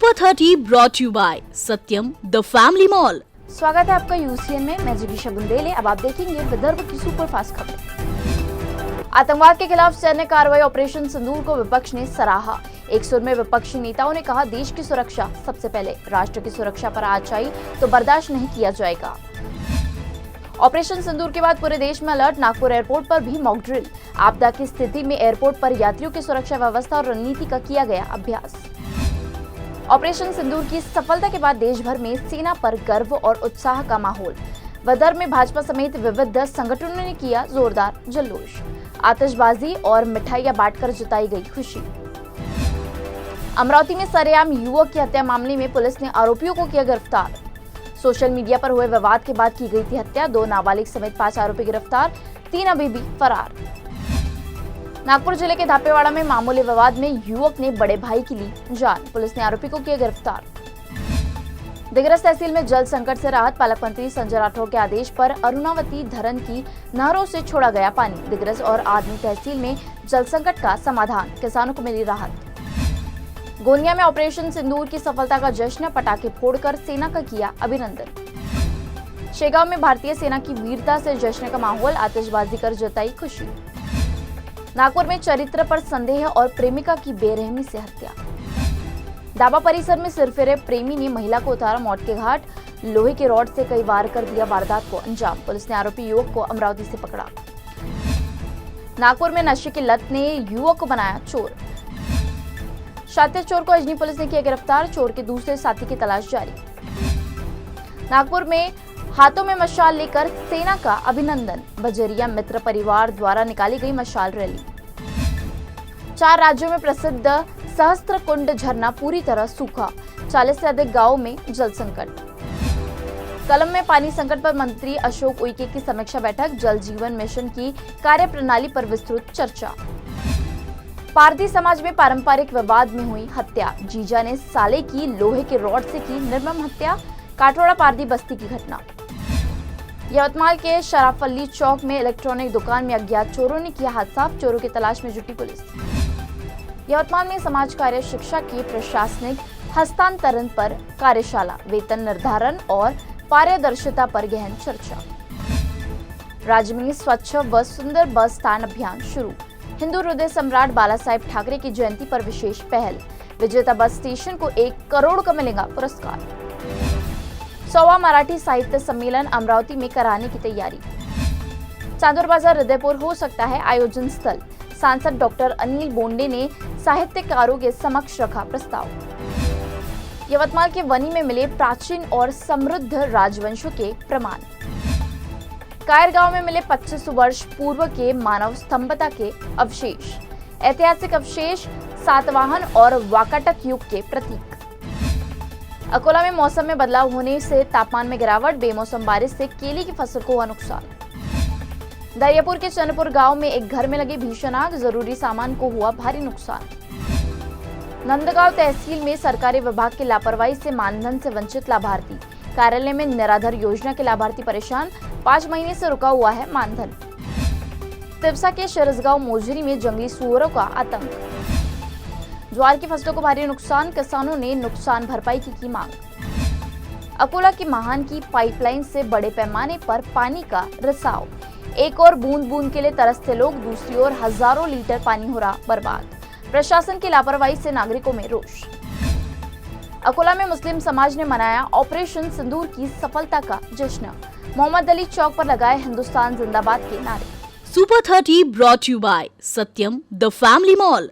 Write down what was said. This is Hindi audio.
Super 30 brought you by Satyam the family mall. स्वागत है आपका यूसीएन में। मैं जिगीशा बुंदेले। अब आप देखेंगे विदर्भ की सुपरफास्ट खबरें। आतंकवाद के खिलाफ सैन्य कार्रवाई ऑपरेशन सिंदूर को विपक्ष ने सराहा। एक सुर में विपक्षी नेताओं ने कहा, देश की सुरक्षा सबसे पहले, राष्ट्र की सुरक्षा पर आँच आई तो बर्दाश्त नहीं किया जाएगा। ऑपरेशन सिंदूर के बाद पूरे देश में अलर्ट। नागपुर एयरपोर्ट पर भी मॉक ड्रिल। आपदा की स्थिति में एयरपोर्ट पर यात्रियों की सुरक्षा व्यवस्था और रणनीति का किया गया अभ्यास। ऑपरेशन सिंदूर की सफलता के बाद देश भर में सेना पर गर्व और उत्साह का माहौल। विदर्भ में भाजपा समेत विविध संगठनों ने किया जोरदार जुलूस। आतिशबाजी और मिठाइयां बांटकर जताई गई खुशी। अमरावती में सरेआम युवक की हत्या मामले में पुलिस ने आरोपियों को किया गिरफ्तार। सोशल मीडिया पर हुए विवाद के बाद की गई थी हत्या। 2 नाबालिग समेत 5 आरोपी गिरफ्तार, 3 अभी भी फरार। नागपुर जिले के धापेवाड़ा में मामूली विवाद में युवक ने बड़े भाई की ली जान। पुलिस ने आरोपी को किया गिरफ्तार। दिग्रस तहसील में जल संकट से राहत। पालक मंत्री संजय राठौर के आदेश पर अरुणावती धरन की नहरों से छोड़ा गया पानी। दिग्रस और आदमी तहसील में जल संकट का समाधान, किसानों को मिली राहत। गोंदिया में ऑपरेशन सिंदूर की सफलता का जश्न। पटाखे फोड़कर सेना का किया अभिनंदन। शेगांव में भारतीय सेना की वीरता से जश्न का माहौल। आतिशबाजी कर जताई खुशी। नागपुर में चरित्र पर संदेह और प्रेमिका की बेरहमी से हत्या। ढाबा परिसर में सिरफिरे प्रेमी ने महिला को उतारा मौत के घाट। लोहे के रॉड से कई वार कर दिया वारदात को अंजाम। पुलिस ने आरोपी युवक को अमरावती से पकड़ा। नागपुर में नशे की लत ने युवक को बनाया चोर। शातिर चोर को अजनी पुलिस ने किया गिरफ्तार। चोर के दूसरे साथी की तलाश जारी। नागपुर में हाथों में मशाल लेकर सेना का अभिनंदन। बजरिया मित्र परिवार द्वारा निकाली गई मशाल रैली। 4 राज्यों में प्रसिद्ध सहस्त्र कुंड झरना पूरी तरह सूखा। 40 से अधिक गांवों में जल संकट। कलम में पानी संकट पर मंत्री अशोक उइके की समीक्षा बैठक। जल जीवन मिशन की कार्यप्रणाली पर विस्तृत चर्चा। पारधी समाज में पारंपरिक विवाद में हुई हत्या। जीजा ने साले की लोहे के रॉड से की निर्मम हत्या। काठोड़ा पारधी बस्ती की घटना। यवतमाल के शराफल्ली चौक में इलेक्ट्रॉनिक दुकान में अज्ञात चोरों ने किया हाथ साफ। चोरों की तलाश में जुटी पुलिस। यवतमाल में समाज कार्य शिक्षा की प्रशासनिक हस्तांतरण पर कार्यशाला। वेतन निर्धारण और पारदर्शिता पर गहन चर्चा। राज्य में स्वच्छ व सुंदर बस स्टैंड अभियान शुरू। हिंदू हृदय सम्राट बाला साहेब ठाकरे की जयंती पर विशेष पहल। विजेता बस स्टेशन को 1 करोड़ का मिलेगा पुरस्कार। 100वां मराठी साहित्य सम्मेलन अमरावती में कराने की तैयारी। चांदोर बाजार हृदयपुर हो सकता है आयोजन स्थल। सांसद डॉक्टर अनिल बोंडे ने साहित्यकारों के समक्ष रखा प्रस्ताव। यवतमाल के वनी में मिले प्राचीन और समृद्ध राजवंशों के प्रमाण। कायर गांव में मिले 25 वर्ष पूर्व के मानव स्तंभता के अवशेष। ऐतिहासिक अवशेष सातवाहन और वाकाटक युग के प्रतीक। अकोला में मौसम में बदलाव होने से तापमान में गिरावट। बेमौसम बारिश से केले की फसल को हुआ नुकसान। दरियापुर के चंद्रपुर गांव में एक घर में लगी भीषण आग। जरूरी सामान को हुआ भारी नुकसान। नंदगांव तहसील में सरकारी विभाग की लापरवाही से मानधन से वंचित लाभार्थी। कार्यालय में निराधार योजना के लाभार्थी परेशान। 5 महीने से रुका हुआ है मानधन। तिवसा के शरसगांव मोजरी में जंगली सुअरों का आतंक। ज्वार की फसलों को भारी नुकसान। किसानों ने नुकसान भरपाई की मांग। अकोला की महान की पाइपलाइन से बड़े पैमाने पर पानी का रिसाव। एक और बूंद बूंद के लिए तरसते लोग, दूसरी ओर हजारों लीटर पानी हो रहा बर्बाद। प्रशासन की लापरवाही से नागरिकों में रोष। अकोला में मुस्लिम समाज ने मनाया ऑपरेशन सिंदूर की सफलता का जश्न। मोहम्मद अली चौक पर लगाए हिंदुस्तान जिंदाबाद के नारे। Super 30 brought you by Satyam the family mall.